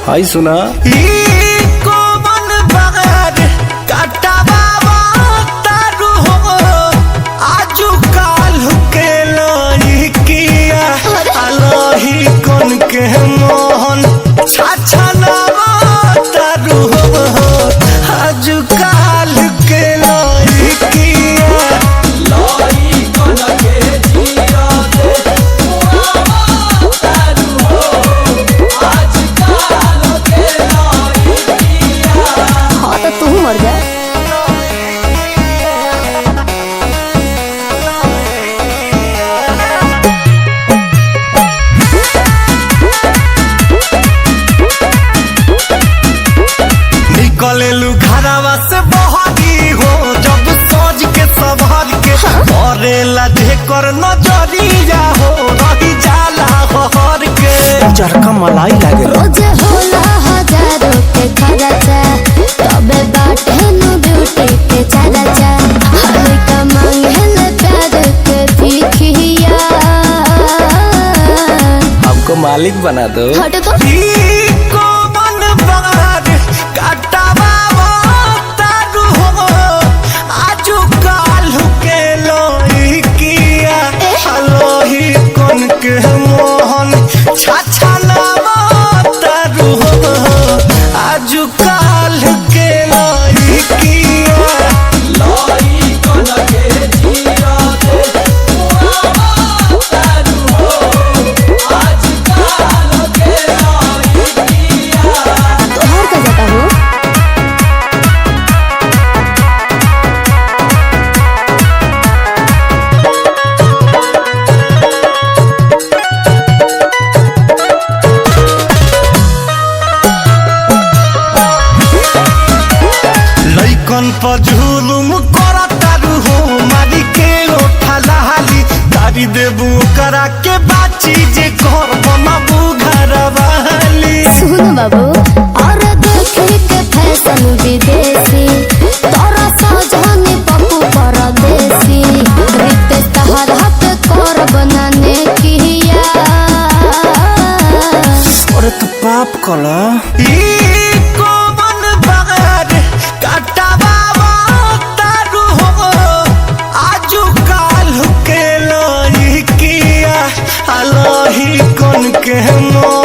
हाय सुना के मोहन छाछा तारू आजुकाल के तू मर जा। निकलेलू घरवा से बहरी हो जब सोच के सवार के करेला ढेकर नजरिया हो रही जाला हर के चरका मलाई लागे रोजे होला हजारों के खर्चा तबे बाटे नु ब्यूटी के चर्चा हर का मांगल प्यार के भिखिया हमको मालिक बना दो हट तो के मोहन छाछा तारू आजुकाल के जुलुम करा तारू हो मारी के ओठलाली तारी देबू करा के बाची जे घर बनाबू घर वाली सुन बाबू और देखे के फैशन विदेशी तोरा सजनी पप्पू परदेसी रिते तहर हाथ कर बनाने किया और तू पाप कला के मोहन